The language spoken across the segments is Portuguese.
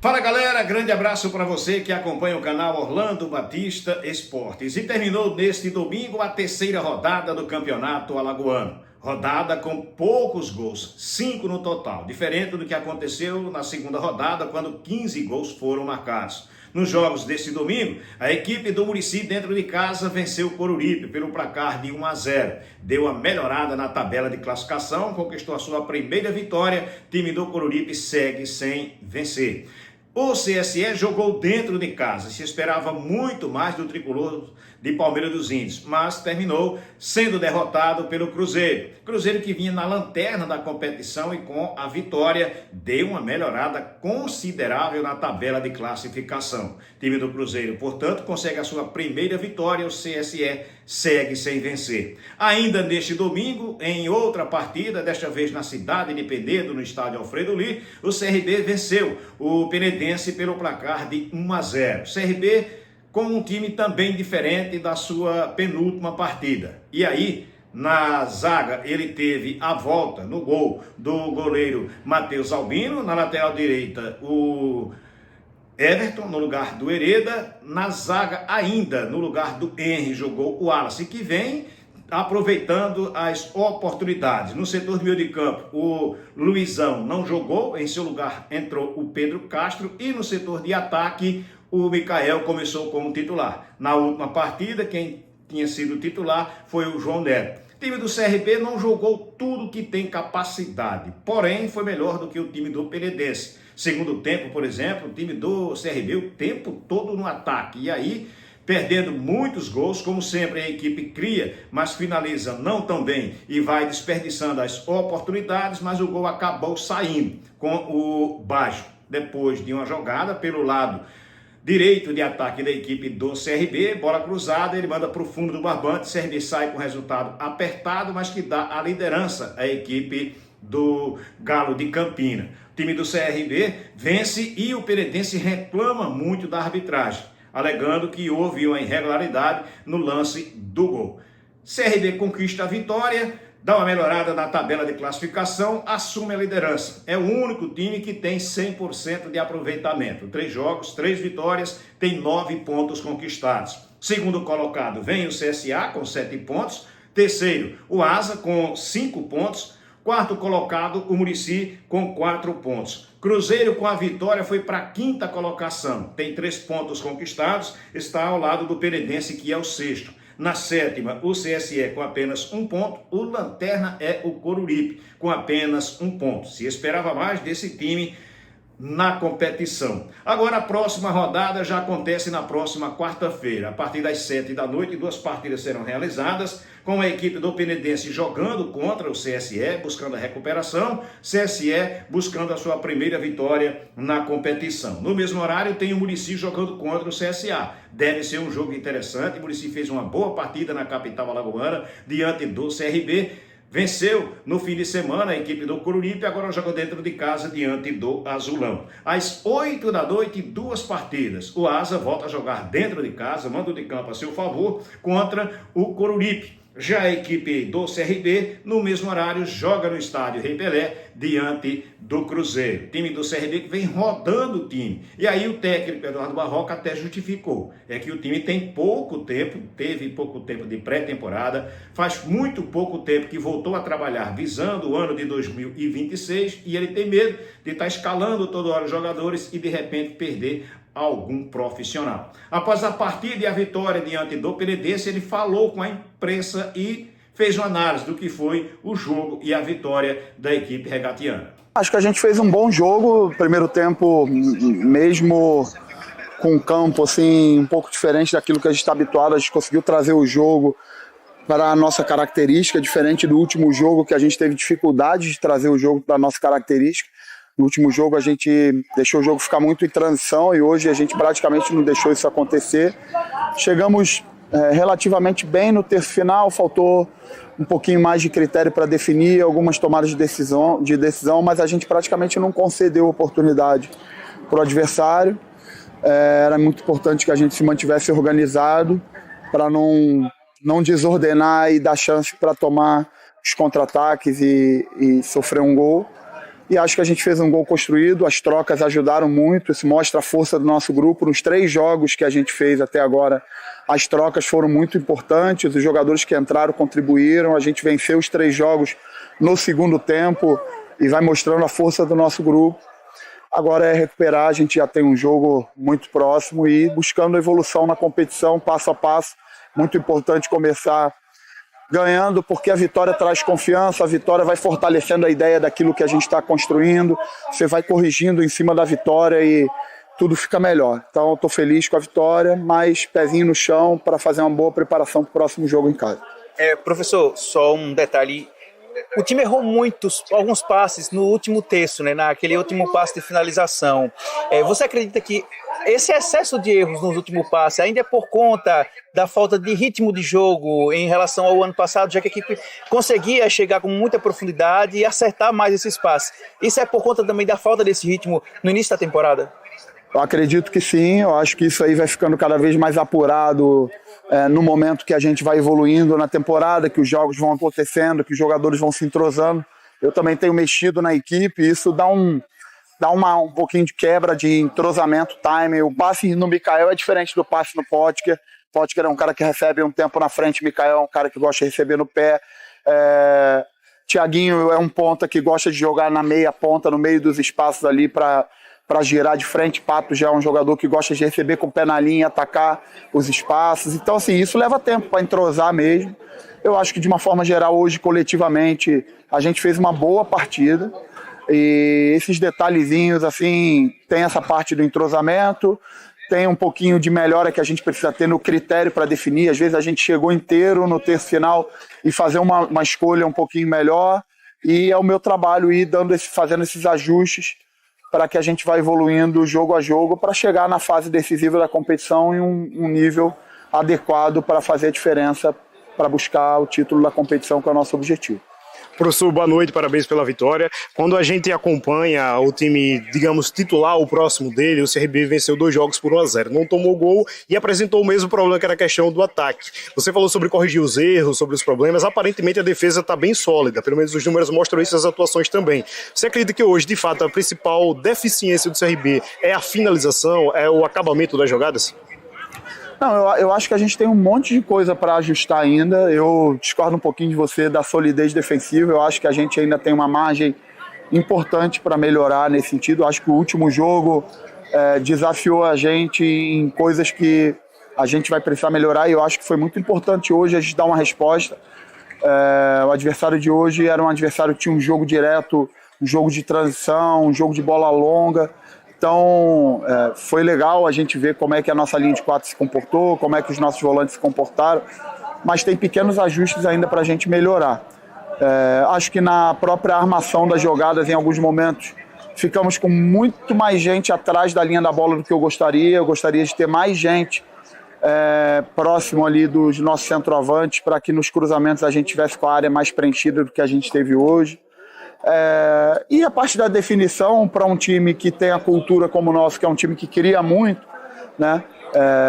Fala galera, grande abraço para você que acompanha o canal Orlando Batista Esportes. E terminou neste domingo a terceira rodada do Campeonato Alagoano. Rodada com poucos gols, 5 no total, diferente do que aconteceu na segunda rodada, quando 15 gols foram marcados. Nos jogos deste domingo, a equipe do Muricy dentro de casa venceu o Coruripe pelo placar de 1-0. Deu uma melhorada na tabela de classificação, conquistou a sua primeira vitória. O time do Coruripe segue sem vencer. O CSE jogou dentro de casa, se esperava muito mais do tricolor de Palmeiras dos Índios, mas terminou sendo derrotado pelo Cruzeiro. Cruzeiro que vinha na lanterna da competição e com a vitória deu uma melhorada considerável na tabela de classificação. O time do Cruzeiro, portanto, consegue a sua primeira vitória, o CSE segue sem vencer. Ainda neste domingo, em outra partida, desta vez na cidade de Penedo, no estádio Alfredo Ly, o CRB venceu o Penedense pelo placar de 1-0. CRB com um time também diferente da sua penúltima partida. E aí, na zaga, ele teve a volta no gol do goleiro Matheus Albino, na lateral direita o Everton no lugar do Hereda, na zaga ainda no lugar do Henry jogou o Wallace, que vem aproveitando as oportunidades. No setor de meio de campo, o Luizão não jogou, em seu lugar entrou o Pedro Castro, e no setor de ataque o Mikael começou como titular. Na última partida, quem tinha sido titular foi o João Neto. O time do CRB não jogou tudo que tem capacidade, porém foi melhor do que o time do Penedense. Segundo tempo, por exemplo, o time do CRB o tempo todo no ataque, e aí perdendo muitos gols. Como sempre, a equipe cria, mas finaliza não tão bem e vai desperdiçando as oportunidades, mas o gol acabou saindo com o Baixo. Depois de uma jogada pelo lado direito de ataque da equipe do CRB, bola cruzada, ele manda para o fundo do barbante, o CRB sai com resultado apertado, mas que dá a liderança à equipe do Galo de Campina. O time do CRB vence e o Penedense reclama muito da arbitragem, alegando que houve uma irregularidade no lance do gol. CRB conquista a vitória, dá uma melhorada na tabela de classificação, assume a liderança. É o único time que tem 100% de aproveitamento. 3 jogos, 3 vitórias, tem 9 pontos conquistados. Segundo colocado vem o CSA com 7 pontos. Terceiro, o Asa com 5 pontos. Quarto colocado, o Muricy com 4 pontos. Cruzeiro, com a vitória, foi para a 5ª colocação. Tem 3 pontos conquistados, está ao lado do Penedense, que é o 6º. Na 7ª, o CSE com apenas 1 ponto. O lanterna é o Coruripe, com apenas 1 ponto. Se esperava mais desse time na competição. Agora a próxima rodada já acontece na próxima quarta-feira. A partir das 7 da noite, 2 partidas serão realizadas, com a equipe do Penedense jogando contra o CSE, buscando a recuperação, CSE buscando a sua primeira vitória na competição. No mesmo horário tem o Muricy jogando contra o CSA. Deve ser um jogo interessante. O Muricy fez uma boa partida na capital alagoana diante do CRB. Venceu no fim de semana a equipe do Coruripe, agora joga dentro de casa diante do Azulão. Às 8 da noite, 2 partidas. O Asa volta a jogar dentro de casa, mando de campo a seu favor, contra o Coruripe. Já a equipe do CRB, no mesmo horário, joga no estádio Rei Pelé, diante do Cruzeiro. O time do CRB que vem rodando o time. E aí o técnico Eduardo Barroca até justificou. É que o time tem pouco tempo, teve pouco tempo de pré-temporada, faz muito pouco tempo que voltou a trabalhar visando o ano de 2026 e ele tem medo de estar escalando toda hora os jogadores e de repente perder algum profissional. Após a partida e a vitória diante do Penedense, ele falou com a imprensa e fez uma análise do que foi o jogo e a vitória da equipe regatiana. Acho que a gente fez um bom jogo, primeiro tempo mesmo com um campo assim um pouco diferente daquilo que a gente está habituado, a gente conseguiu trazer o jogo para a nossa característica, diferente do último jogo que a gente teve dificuldade de trazer o jogo para a nossa característica. No último jogo a gente deixou o jogo ficar muito em transição e hoje a gente praticamente não deixou isso acontecer. Chegamos relativamente bem no terço final, faltou um pouquinho mais de critério para definir algumas tomadas de decisão, mas a gente praticamente não concedeu oportunidade para o adversário. Era muito importante que a gente se mantivesse organizado para não desordenar e dar chance para tomar os contra-ataques e sofrer um gol. e acho que a gente fez um gol construído, as trocas ajudaram muito, isso mostra a força do nosso grupo. Nos 3 jogos que a gente fez até agora, as trocas foram muito importantes, os jogadores que entraram contribuíram, a gente venceu os 3 jogos no segundo tempo e vai mostrando a força do nosso grupo. Agora é recuperar, a gente já tem um jogo muito próximo e buscando evolução na competição, passo a passo. Muito importante começar ganhando, porque a vitória traz confiança, a vitória vai fortalecendo a ideia daquilo que a gente está construindo, você vai corrigindo em cima da vitória e tudo fica melhor. Então eu estou feliz com a vitória, mas pezinho no chão para fazer uma boa preparação para o próximo jogo em casa. Professor, só um detalhe. O time errou alguns passes no último terço, né, naquele último passe de finalização. Você acredita que esse excesso de erros nos últimos passes ainda é por conta da falta de ritmo de jogo em relação ao ano passado, já que a equipe conseguia chegar com muita profundidade e acertar mais esses passes? Isso é por conta também da falta desse ritmo no início da temporada? Eu acredito que sim, eu acho que isso aí vai ficando cada vez mais apurado no momento que a gente vai evoluindo na temporada, que os jogos vão acontecendo, que os jogadores vão se entrosando. Eu também tenho mexido na equipe e isso dá um pouquinho de quebra de entrosamento, time. O passe no Mikael é diferente do passe no Potker. Potker é um cara que recebe um tempo na frente, Mikael é um cara que gosta de receber no pé. Thiaguinho é um ponta que gosta de jogar na meia ponta, no meio dos espaços ali para girar de frente. Pato já é um jogador que gosta de receber com o pé na linha, atacar os espaços. Então, assim, isso leva tempo para entrosar mesmo. Eu acho que, de uma forma geral, hoje, coletivamente, a gente fez uma boa partida. E esses detalhezinhos, assim, tem essa parte do entrosamento, tem um pouquinho de melhora que a gente precisa ter no critério para definir. Às vezes a gente chegou inteiro no terço final e fazer uma escolha um pouquinho melhor. E é o meu trabalho ir fazendo esses ajustes para que a gente vá evoluindo jogo a jogo para chegar na fase decisiva da competição em um nível adequado para fazer a diferença, para buscar o título da competição, que é o nosso objetivo. Professor, boa noite, parabéns pela vitória. Quando a gente acompanha o time, digamos, titular, o próximo dele, o CRB venceu 2 jogos por 1-0. Não tomou gol e apresentou o mesmo problema, que era a questão do ataque. Você falou sobre corrigir os erros, sobre os problemas. Aparentemente a defesa está bem sólida, pelo menos os números mostram isso, as atuações também. Você acredita que hoje, de fato, a principal deficiência do CRB é a finalização, é o acabamento das jogadas? Não, eu acho que a gente tem um monte de coisa para ajustar ainda. Eu discordo um pouquinho de você da solidez defensiva. Eu acho que a gente ainda tem uma margem importante para melhorar nesse sentido. Eu acho que o último jogo desafiou a gente em coisas que a gente vai precisar melhorar, e eu acho que foi muito importante hoje a gente dar uma resposta. O adversário de hoje era um adversário que tinha um jogo direto, um jogo de transição, um jogo de bola longa. Então, foi legal a gente ver como é que a nossa linha de 4 se comportou, como é que os nossos volantes se comportaram, mas tem pequenos ajustes ainda para a gente melhorar. Acho que na própria armação das jogadas, em alguns momentos, ficamos com muito mais gente atrás da linha da bola do que eu gostaria. Eu gostaria de ter mais gente próximo ali dos nossos centroavantes, para que nos cruzamentos a gente tivesse com a área mais preenchida do que a gente teve hoje. E a parte da definição, para um time que tem a cultura como o nosso, que é um time que cria muito, né?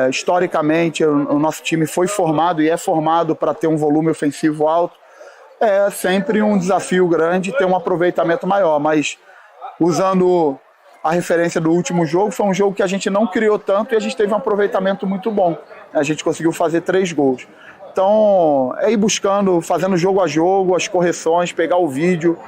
Historicamente o nosso time foi formado e é formado para ter um volume ofensivo alto. É sempre um desafio grande ter um aproveitamento maior, mas usando a referência do último jogo, foi um jogo que a gente não criou tanto e a gente teve um aproveitamento muito bom. A gente conseguiu fazer 3 gols. Então é ir buscando, fazendo jogo a jogo, as correções, pegar o vídeo,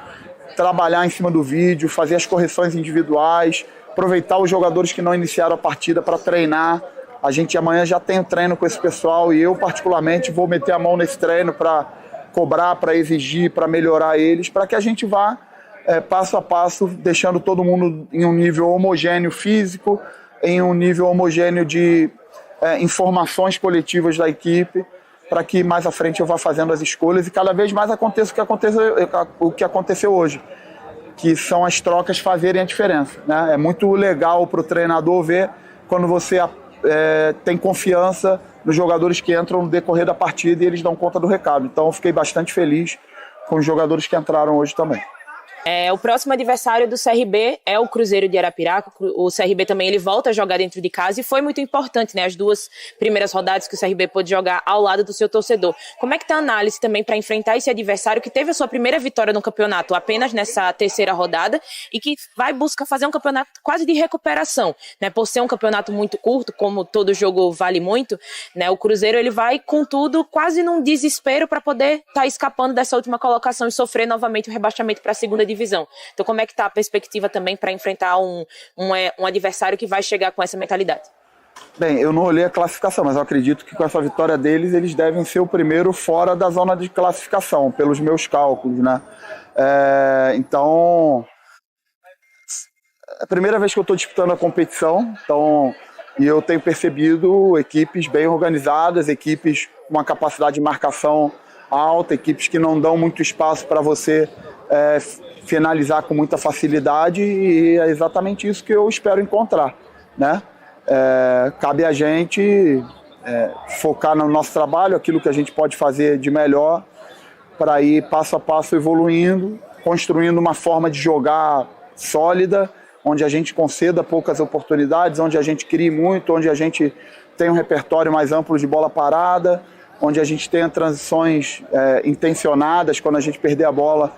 trabalhar em cima do vídeo, fazer as correções individuais, aproveitar os jogadores que não iniciaram a partida para treinar. A gente amanhã já tem um treino com esse pessoal e eu particularmente vou meter a mão nesse treino para cobrar, para exigir, para melhorar eles, para que a gente vá passo a passo, deixando todo mundo em um nível homogêneo físico, em um nível homogêneo de informações coletivas da equipe, para que mais à frente eu vá fazendo as escolhas e cada vez mais aconteça o que aconteceu hoje, que são as trocas fazerem a diferença, né? É muito legal para o treinador ver quando você tem confiança nos jogadores que entram no decorrer da partida e eles dão conta do recado. Então eu fiquei bastante feliz com os jogadores que entraram hoje também. O próximo adversário do CRB é o Cruzeiro de Arapiraca. O CRB também ele volta a jogar dentro de casa e foi muito importante, né? As duas primeiras rodadas que o CRB pôde jogar ao lado do seu torcedor. Como é que está a análise também para enfrentar esse adversário que teve a sua primeira vitória no campeonato apenas nessa terceira rodada e que vai buscar fazer um campeonato quase de recuperação, né? Por ser um campeonato muito curto, como todo jogo vale muito, né? O Cruzeiro ele vai com tudo quase num desespero para poder estar escapando dessa última colocação e sofrer novamente o rebaixamento para a segunda divisão. Então, como é que está a perspectiva também para enfrentar um adversário que vai chegar com essa mentalidade? Bem, eu não olhei a classificação, mas eu acredito que com essa vitória deles, eles devem ser o primeiro fora da zona de classificação, pelos meus cálculos, né? Então, é a primeira vez que eu estou disputando a competição, então, e eu tenho percebido equipes bem organizadas, equipes com uma capacidade de marcação alta, equipes que não dão muito espaço para você finalizar com muita facilidade, e é exatamente isso que eu espero encontrar, né? Cabe a gente focar no nosso trabalho, aquilo que a gente pode fazer de melhor para ir passo a passo evoluindo, construindo uma forma de jogar sólida, onde a gente conceda poucas oportunidades, onde a gente crie muito, onde a gente tem um repertório mais amplo de bola parada, onde a gente tenha transições intencionadas quando a gente perder a bola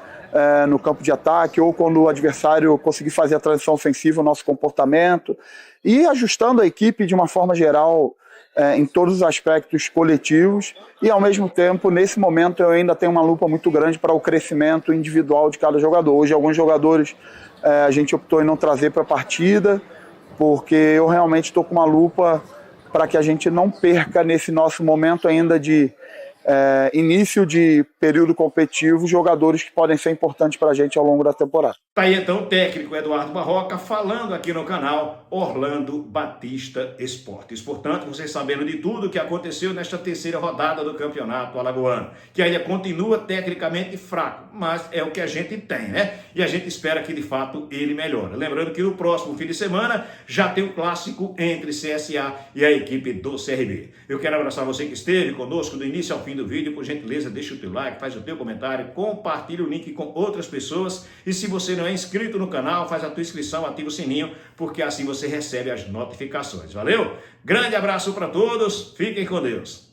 no campo de ataque, ou quando o adversário conseguir fazer a transição ofensiva, o nosso comportamento, e ajustando a equipe de uma forma geral em todos os aspectos coletivos, e ao mesmo tempo, nesse momento, eu ainda tenho uma lupa muito grande para o crescimento individual de cada jogador. Hoje, alguns jogadores a gente optou em não trazer para a partida, porque eu realmente estou com uma lupa para que a gente não perca nesse nosso momento ainda de início de período competitivo, jogadores que podem ser importantes para a gente ao longo da temporada. Tá aí então o técnico Eduardo Barroca falando aqui no canal Orlando Batista Esportes. Portanto, vocês sabendo de tudo o que aconteceu nesta terceira rodada do Campeonato Alagoano, que ainda continua tecnicamente fraco, mas é o que a gente tem, né? E a gente espera que de fato ele melhore. Lembrando que no próximo fim de semana já tem o clássico entre CSA e a equipe do CRB. Eu quero abraçar você que esteve conosco do início ao fim do vídeo. Por gentileza, deixa o teu like, faz o teu comentário, compartilha o link com outras pessoas, e se você não é inscrito no canal, faz a tua inscrição, ativa o sininho, porque assim você recebe as notificações. Valeu? Grande abraço para todos, fiquem com Deus.